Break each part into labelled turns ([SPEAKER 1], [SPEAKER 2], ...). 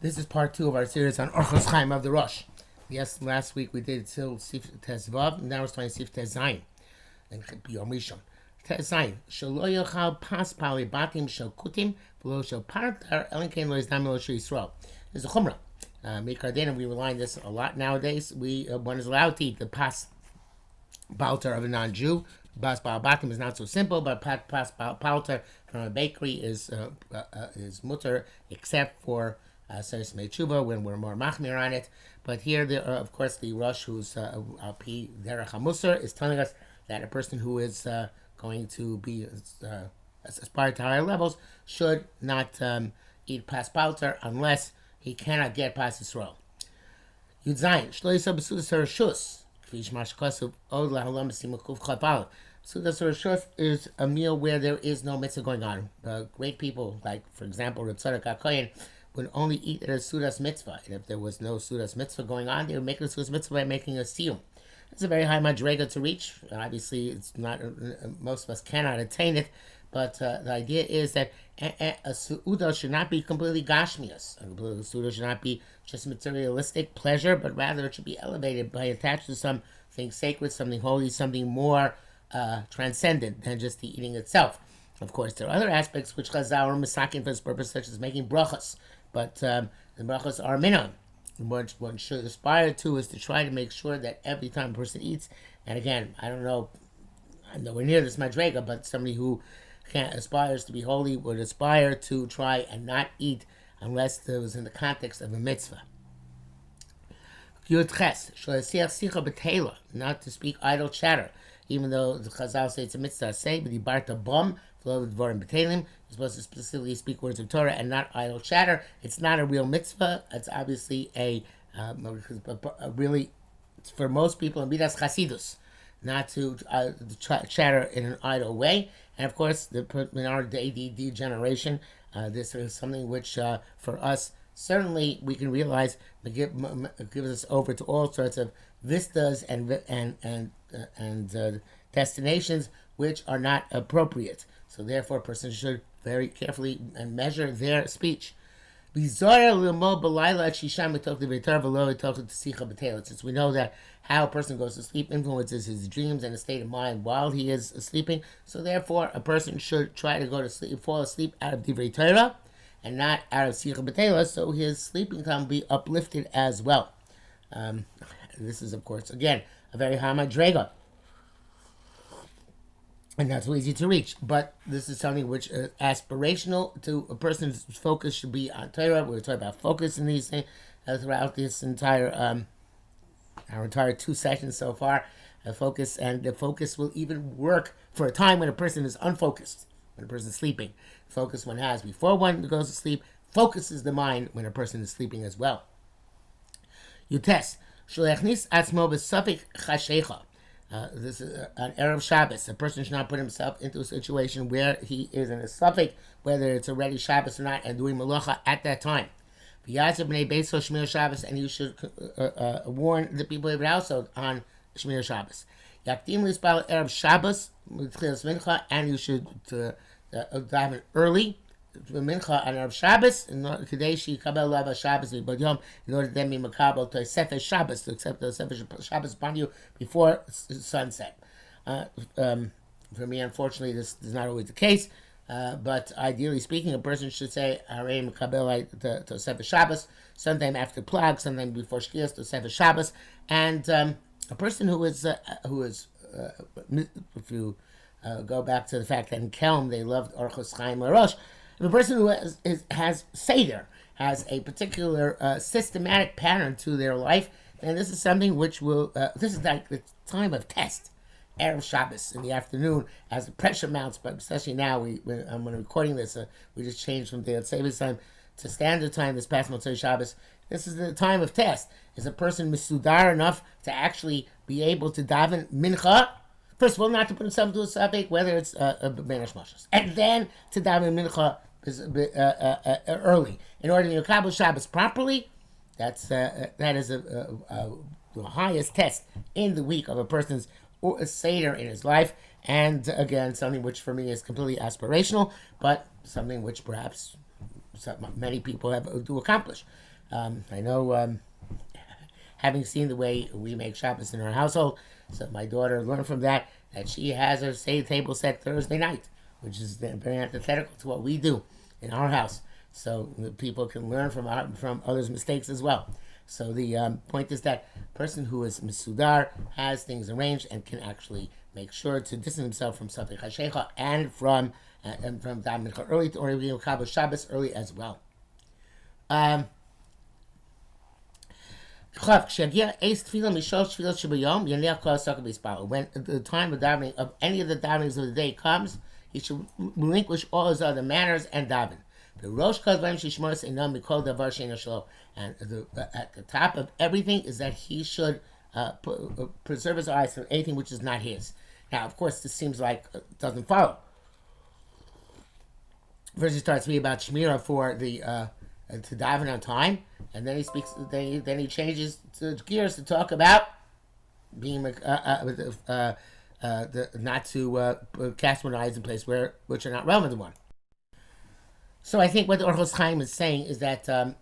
[SPEAKER 1] This is part 2 of our series on Orchos Chaim of the Rosh. Yes, last week we did till Sif Tes Vav, and now we're starting Sif Tes Zayin. And Yom Rishon. Tes Zayin. Shelo yochal pas pali batim shel kutim v'lo shel partar elinkein lo yizdam lo shel Yisrael. There's a chumrah. Mikardena, we rely on this a lot nowadays. One is allowed to eat the pas balter of a non-Jew. Pas batim is not so simple, but pas balter from a bakery is mutter, except for Seres Mechuba when we're more machmir on it. But here, of course, the Rosh, who's Alpi Derech HaMusar, is telling us that a person who is going to be aspire to higher levels should not eat pas palter unless he cannot get pas Yisrael. Yudzayin Shlo Yisrael B'Sudas HaRashus Kvish Mashkosu Od LaHolam B'Simukuf Chapal. Sudas HaRashus is a meal where there is no mitzvah going on. Great people, like for example, Reb Tzadok HaKohen, would only eat at a Sudas mitzvah. And if there was no Sudas mitzvah going on, they would make a Sudas mitzvah by making a siyum. It's a very high madrega to reach. Obviously, it's not. Most of us cannot attain it. But the idea is that a Su'uda should not be completely gashmias. A Su'uda should not be just materialistic pleasure, but rather it should be elevated by attached to something sacred, something holy, something more transcendent than just the eating itself. Of course, there are other aspects which Chazal are misakin for this purpose, such as making brachas. But the brachas are minimum. What one should aspire to is to try to make sure that every time a person eats, and again, I don't know, I'm nowhere near this madrega, but somebody who aspires to be holy would aspire to try and not eat unless it was in the context of a mitzvah. Not to speak idle chatter, even though the Chazal say it's a mitzvah, say, but the barta bum, you're supposed to specifically speak words of Torah and not idle chatter. It's not a real mitzvah. It's obviously a really, for most people, in Midas Chasidus, not to chatter in an idle way. And of course, in our ADD generation, this is something which, for us, certainly we can realize gives us over to all sorts of vistas and destinations which are not appropriate. So therefore, a person should very carefully and measure their speech. Since we know that how a person goes to sleep influences his dreams and his state of mind while he is sleeping, so therefore a person should try to go to sleep, fall asleep out of Divrei Torah and not out of Sicha B'Teila, so his sleeping time will be uplifted as well. This is, of course, again, a very high madrega. And not so easy to reach. But this is something which is aspirational to a person's focus should be on Torah. We're talking about focus in these things throughout this entire, our entire 2 sessions so far. The focus will even work for a time when a person is unfocused, when a person is sleeping. Focus one has before one goes to sleep focuses the mind when a person is sleeping as well. You test. This is an Erev Shabbos. A person should not put himself into a situation where he is in a suffix, whether it's already Shabbos or not, and doing malacha at that time. And you should warn the people of your household on Shmir Shabbos. Erev Shabbos, and you should daven early. Mincha on Erev Shabbos, in order that they be makabel to Sefer Shabbos, to accept the Sefer Shabbos upon you before sunset. For me, unfortunately, this is not always the case, but ideally speaking, a person should say Harei makabel to Sefer Shabbos, sometime after Plag, sometime before Shkias to Sefer Shabbos, and a person who is if you go back to the fact that in Kelm they loved Orchos Chaim Rosh. The person who has Seder, has a particular systematic pattern to their life, and this is something which will, this is like the time of test. Erev Shabbos in the afternoon, as the pressure mounts, but especially now, when I'm recording this, we just changed from the Savings time to standard time this past Motzei Shabbos. This is the time of test. Is a person misudar enough to actually be able to daven mincha? First of all, not to put himself into a suffix, whether it's a Benish Moshes, and then to daven mincha early in order to accomplish Shabbos properly. That is the highest test in the week of a person's Seder in his life, and again something which for me is completely aspirational, but something which perhaps many people have to accomplish. I know, having seen the way we make Shabbos in our household, so my daughter learned from that she has her table set Thursday night, which is very antithetical to what we do in our house. So the people can learn from others' mistakes as well. So the point is that person who is Misudar has things arranged and can actually make sure to distance himself from Safek HaShecha and from Dam Mincha early, or even Kabbalah Shabbos early as well. When the time of davening of any of the davenings of the day comes, he should relinquish all his other manners and daven. The Rosh and at the top of everything is that he should preserve his eyes from anything which is not his. Now, of course, this seems like it doesn't follow. First, he starts to be about Shmira for the to daven on time, and then he speaks. Then he changes to gears to talk about being not to cast one eyes in place which are not relevant to one. So I think what the Orchos Chaim is saying is that a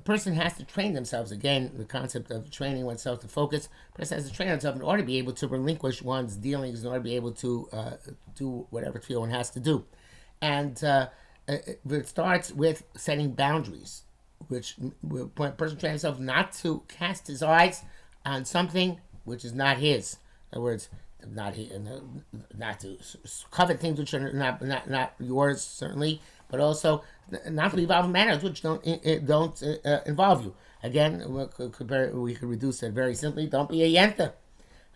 [SPEAKER 1] person has to train themselves. Again, the concept of training oneself to focus. A person has to train himself in order to be able to relinquish one's dealings, in order to be able to do whatever one has to do. And it starts with setting boundaries, which when a person trains himself not to cast his eyes on something which is not his. In other words, not to covet things which are not yours, certainly, but also not to be involved in matters which don't involve you. Again, we could reduce it very simply. Don't be a yenta.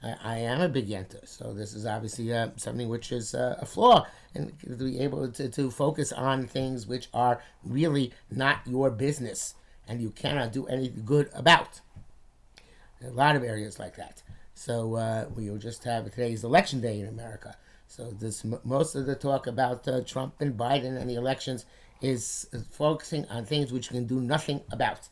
[SPEAKER 1] I am a big yenta, so this is obviously something which is a flaw, and to be able to focus on things which are really not your business and you cannot do anything good about. A lot of areas like that. So we will just have today's election day in America. So this most of the talk about Trump and Biden and the elections is focusing on things which you can do nothing about.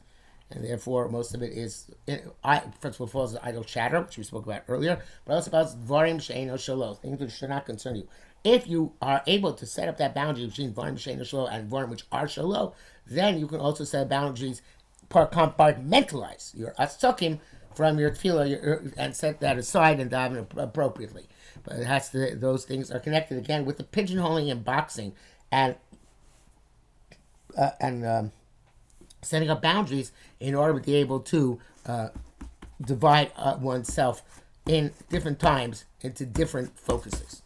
[SPEAKER 1] And therefore, most of it is, first of all, falls into idle chatter, which we spoke about earlier, but also about dvarim she'eino shelo, things which should not concern you. If you are able to set up that boundary between dvarim she'eino shelo and dvarim which are shelo, then you can also set boundaries, compartmentalize your asukim from your tefillah and set that aside and daven appropriately. But it has to; those things are connected again with the pigeonholing and boxing and setting up boundaries in order to be able to divide oneself in different times into different focuses.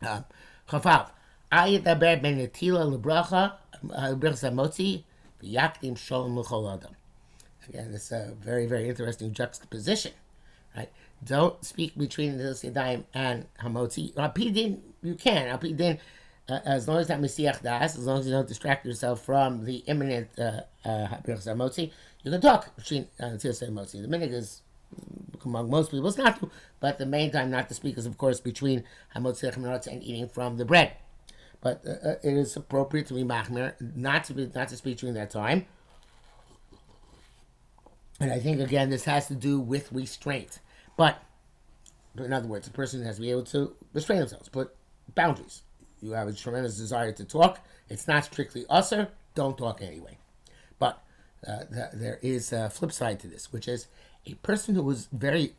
[SPEAKER 1] Chavav, ayadaber ben netila lebracha brachas hamotzi v'yakdim shalom l'chol adam. Again, it's a very, very interesting juxtaposition, right? Don't speak between the Yadayim and Hamotzi. Apidin, you can. Apidin, as long as that Mesiach Das, as long as you don't distract yourself from the imminent Hamotzi, you can talk between Tzilas and Hamotzi. The minhag is, among most people, it's not to, but the main time not to speak is, of course, between Hamotzi and eating from the bread. But it is appropriate to be machmir, not to speak during that time. And I think, again, this has to do with restraint. But in other words, a person has to be able to restrain themselves, put boundaries. You have a tremendous desire to talk. It's not strictly usher. Don't talk anyway. But there is a flip side to this, which is a person who is very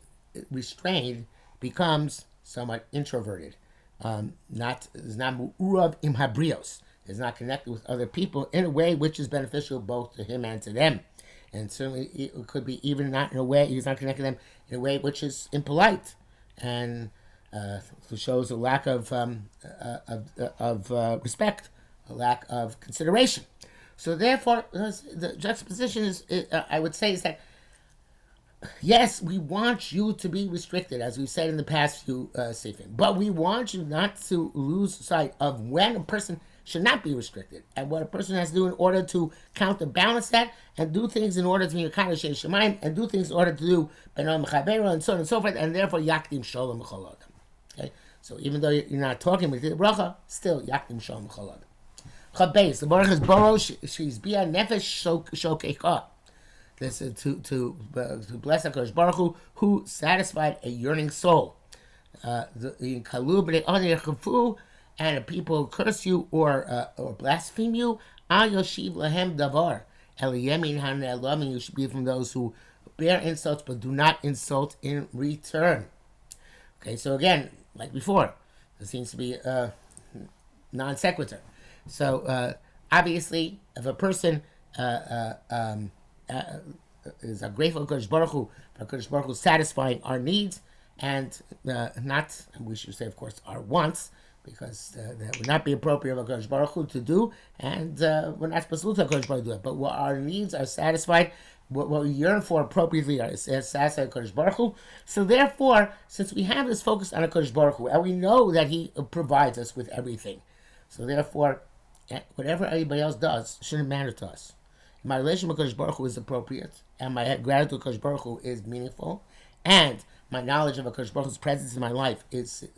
[SPEAKER 1] restrained becomes somewhat introverted. Is not mu'urav im habrios. Is not connected with other people in a way which is beneficial both to him and to them. And certainly it could be even not in a way, he's not connecting them in a way which is impolite and shows a lack of respect, a lack of consideration. So therefore, the juxtaposition is, I would say, is that, yes, we want you to be restricted, as we've said in the past few sifim, but we want you not to lose sight of when a person should not be restricted, and what a person has to do in order to counterbalance that, and do things in order to be a kind of shein shemaim, and do things in order to do benon mechabeiro, and so on and so forth, and therefore yakdim shalom l'chol adam. Okay, so even though you're not talking with the bracha, still yakdim shalom l'chol adam. Chabeis, the baruch is boro she's bia nefesh shokecha. This is to bless HaKadosh Baruch who satisfied a yearning soul. The kalub and people curse you or blaspheme you. Al yoshiv lahem davar. Eliyemin hane'elamim. You should be from those who bear insults but do not insult in return. Okay, so again, like before, there seems to be a non sequitur. So obviously, if a person is a grateful Kodesh Baruch Hu, for Kodesh Baruch Hu satisfying our needs and not, we should say, of course, our wants, because that would not be appropriate for Kodesh Baruch Hu to do, and we're not supposed to tell Kodesh Baruch Hu to do it. But what our needs are satisfied, what we yearn for appropriately is satisfied Kodesh Baruch Hu. So therefore, since we have this focus on a Kodesh Baruch Hu, and we know that He provides us with everything, so therefore, whatever anybody else does shouldn't matter to us. My relationship with Kodesh Baruch Hu is appropriate, and my gratitude to Kodesh Baruch Hu is meaningful, and my knowledge of a Kodesh Baruch Hu's presence in my life is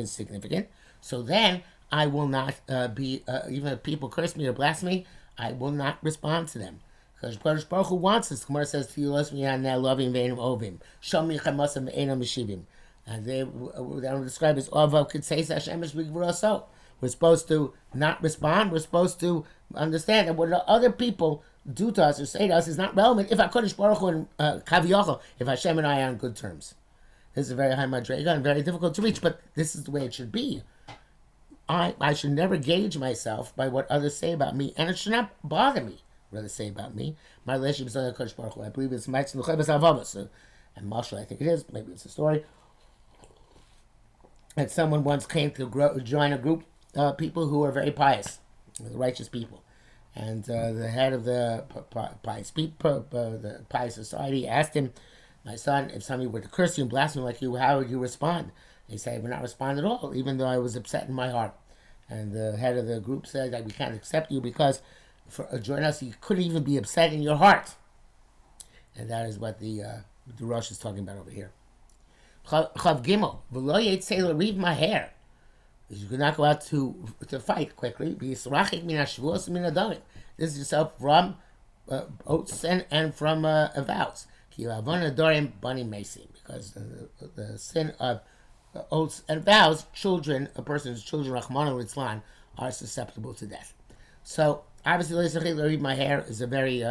[SPEAKER 1] significant. So then I will not be, even if people curse me or blast me, I will not respond to them. Because Kodesh Baruch Hu wants us. The Gemara says, "Tfilos miyaneh lovim ve'enim ovim, shom michamasam ve'enim meshivim." And they would describe as Ovav Kitseis Hashem B'Gvuraso. We're supposed to not respond. We're supposed to understand that what other people do to us or say to us is not relevant if HaKadosh Baruch Hu and Kaviyachol, if Hashem and I are on good terms. This is a very high madrega and very difficult to reach, but this is the way it should be. I should never gauge myself by what others say about me, and it should not bother me what others say about me. My relationship is with HaKadosh Baruch Hu. I believe it's Maitzin L'Chebes Avavos, and Marshall, I think it is, maybe it's a story, that someone once came to join a group of people who were very pious, righteous people. And the head of the pious society asked him, "My son, if somebody were to curse you and blaspheme like you, how would you respond?" He said, "I would not respond at all, even though I was upset in my heart." And the head of the group said that we can't accept you because for join us, you couldn't even be upset in your heart. And that is what the Rosh is talking about over here. Chav Gimel, v'lo yetzei l'riv maher. You could not go out to fight quickly. This is yourself from oaths and from vows. Because the sin of oaths and vows, a person's children, Rahman al Islam, are susceptible to death. So obviously, my hair is a very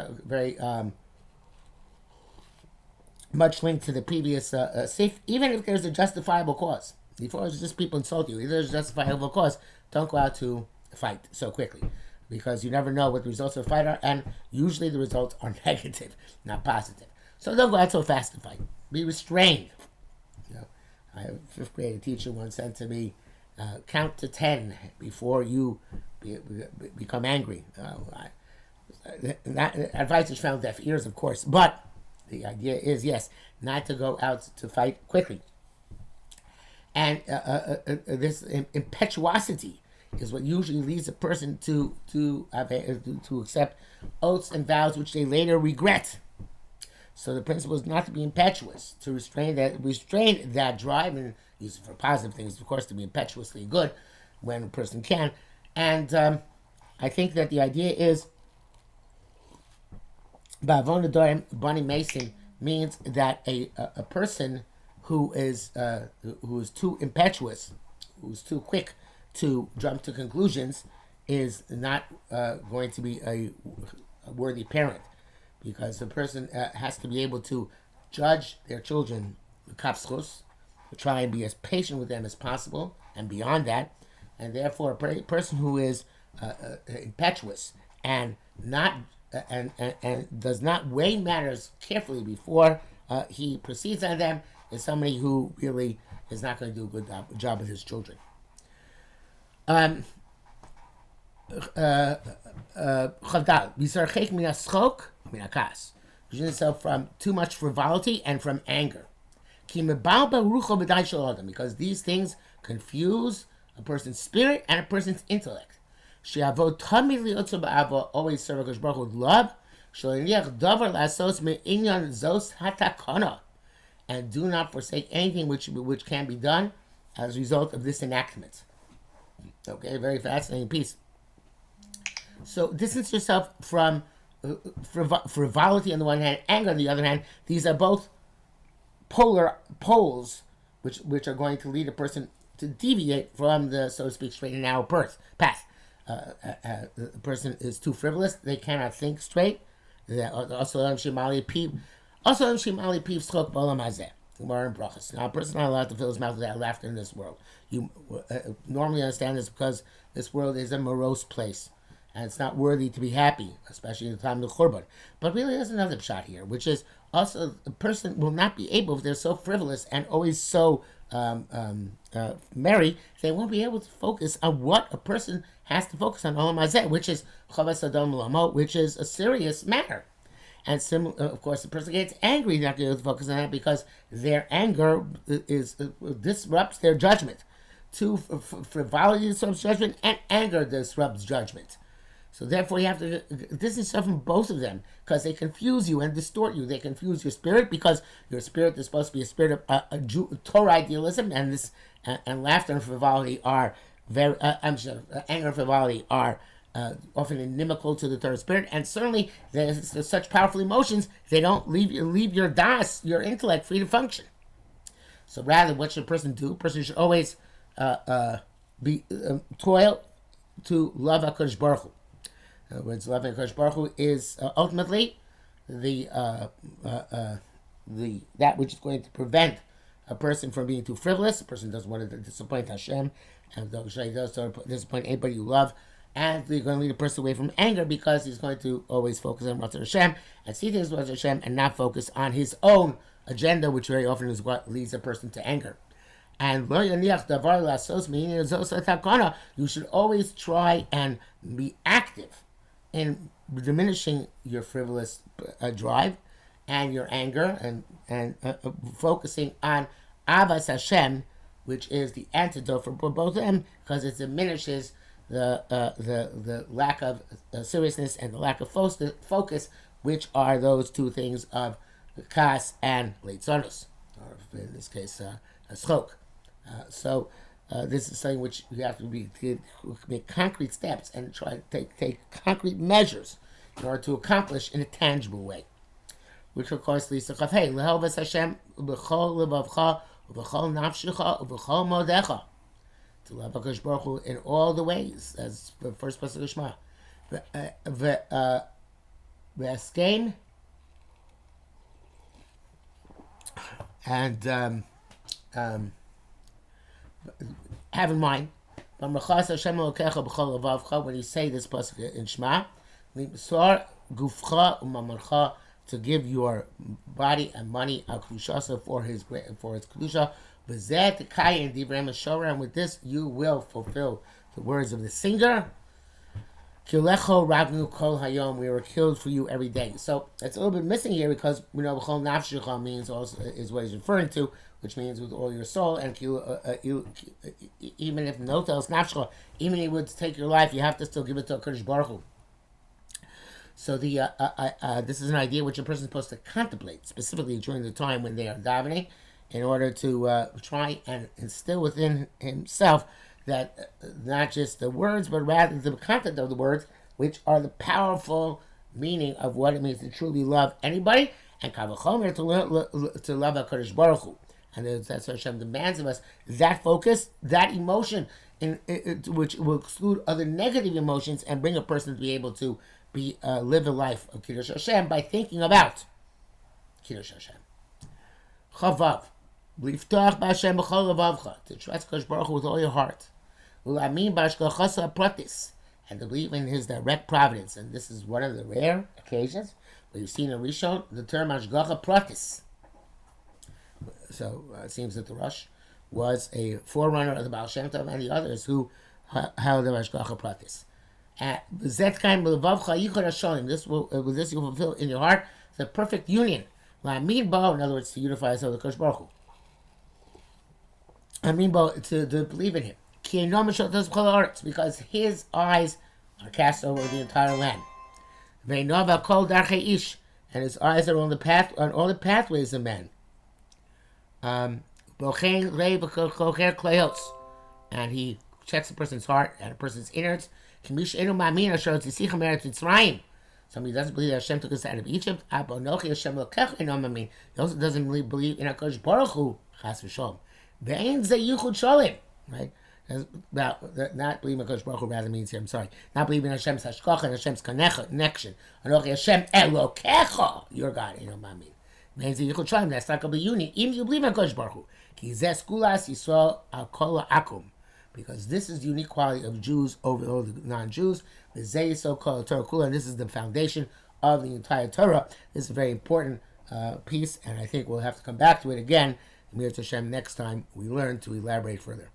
[SPEAKER 1] much linked to the previous sif, even if there's a justifiable cause. Before it's just people insult you. Either there's a justifiable cause, don't go out to fight so quickly, because you never know what the results of a fight are, and usually the results are negative, not positive. So don't go out so fast to fight. Be restrained. I have a fifth grade teacher once said to me, count to 10 before you become angry. That advice is found deaf ears, of course, but the idea is, yes, not to go out to fight quickly. And this impetuosity is what usually leads a person to accept oaths and vows which they later regret. So the principle is not to be impetuous, to restrain that drive and use it for positive things, of course, to be impetuously good when a person can. And I think that the idea is, Ba'avon Adorim Bani Mason means that a person who is too impetuous, who's too quick to jump to conclusions, is not going to be a worthy parent, because the person has to be able to judge their children, kapschus, to try and be as patient with them as possible, and beyond that, and therefore a person who is impetuous and not and does not weigh matters carefully before he proceeds on them is somebody who really is not going to do a good job with his children. Chavdal, b'sarchek min haschok min hakas. Prevent yourself from too much frivolity and from anger. Ki mebalbel rucho b'dai shel adam, because these things confuse a person's spirit and a person's intellect. She'avod tamid li'otzo ba'ava, always serve HaKadosh Baruch Hu with love. She'liniach davar la'asos me'inyan zos hatakana, and do not forsake anything which can be done as a result of this enactment. Okay, very fascinating piece. So distance yourself from frivolity on the one hand, anger on the other hand. These are both polar poles which are going to lead a person to deviate from the, so to speak, straight and narrow path. the person is too frivolous, they cannot think straight. Also, shimali peep. Also, shimali peep schok bolam hazeh. Now, a person is not allowed to fill his mouth with that laughter in this world. You normally understand this because this world is a morose place, and it's not worthy to be happy, especially in the time of the Churban. But really, there's another shot here, which is also a person will not be able, if they're so frivolous and always so merry, they won't be able to focus on what a person has to focus on, Olam Hazeh, which is Chavas Adon L'Amo, which is a serious matter. And of course, the person gets angry, not going to focus on that because their anger disrupts their judgment. Frivolity disrupts judgment, and anger disrupts judgment. So therefore, you have to distance yourself from both of them because they confuse you and distort you. They confuse your spirit because your spirit is supposed to be a spirit of Torah idealism, and laughter and frivolity are anger and frivolity are often inimical to the Torah spirit, and certainly there's such powerful emotions they don't leave your das, your intellect, free to function. So rather, what should a person do? A person should always be toil to love HaKadosh Baruch Hu. In other words, loving HaKadosh Baruch Hu is ultimately the that which is going to prevent a person from being too frivolous. A person doesn't want to disappoint Hashem, and he doesn't disappoint anybody you love. And you're going to lead a person away from anger because he's going to always focus on Ratzon Hashem and see things with Ratzon Hashem and not focus on his own agenda, which very often is what leads a person to anger. And you should always try and be active in diminishing your frivolous drive and your anger and focusing on Avas Hashem, which is the antidote for both of them because it diminishes the lack of seriousness and the lack of focus, which are those two things of kas and leitzonus, or in this case, schok. So this is something which you have to make concrete steps and try to take concrete measures in order to accomplish in a tangible way. Which of course leads to Chafei, Lehovas Hashem, B'chol Levavcha, B'chol Nafshecha, B'chol Modecha. To love HaKadosh Baruch Hu in all the ways, as the first pasuk of Shema. V'eskein, and have in mind, when you say this pasuk in Shema, to give your body and money a kedusha for its kedusha. And with this, you will fulfill the words of the singer. We were killed for you every day. So it's a little bit missing here because we know b'chol nafshecha means also is what he's referring to, which means with all your soul. And even if no tells nafshecha, even if he would take your life, you have to still give it to HaKadosh Baruch Hu. So this is an idea which a person is supposed to contemplate, specifically during the time when they are davening, in order to try and instill within himself that not just the words, but rather the content of the words, which are the powerful meaning of what it means to truly love anybody, and kavachomer to love HaKadosh Baruch Hu. And that's what Hashem demands of us, that focus, that emotion, which will exclude other negative emotions and bring a person to be able to live a life of Kiddush Hashem by thinking about Kiddush Hashem. Chavav. Liftach b'Hashem b'chol levavcha, to trust HaKadosh Baruch Hu with all your heart. U'lamin b'hashgachasa pratis, and to believe in His direct providence. And this is one of the rare occasions where you've seen in Rishon the term hashgacha pratis. So it seems that the Rosh was a forerunner of the Baal Shem Tov and the others who held the hashgacha pratis. Zet kain b'levavcha yichud hasholim. With this you will fulfill in your heart the perfect union. Lamin bo, in other words, to unify yourself with HaKadosh Baruch Hu. To believe in Him. Because His eyes are cast over the entire land. And His eyes are on all the pathways of men. And He checks a person's heart and a person's innards. Somebody doesn't believe that Hashem took us out of Egypt. He also doesn't believe in HaKadosh Baruch Hu. Right? Not believing in Kosh Baruch Hu rather means here, I'm sorry, not believing in Hashem's hashkacha and Hashem's connection. Anochi Hashem Elokecha, your God, you know what I mean. Means that you could try him, that's not going to be unique. Even if you believe in Kosh Baruch Hu. Ki zeh skulas Yisrael al kol akum. Because this is the unique quality of Jews over all the non-Jews. The zeh so-called Torah Kula, and this is the foundation of the entire Torah. This is a very important piece, and I think we'll have to come back to it again. Mir Hashem, next time we learn to elaborate further.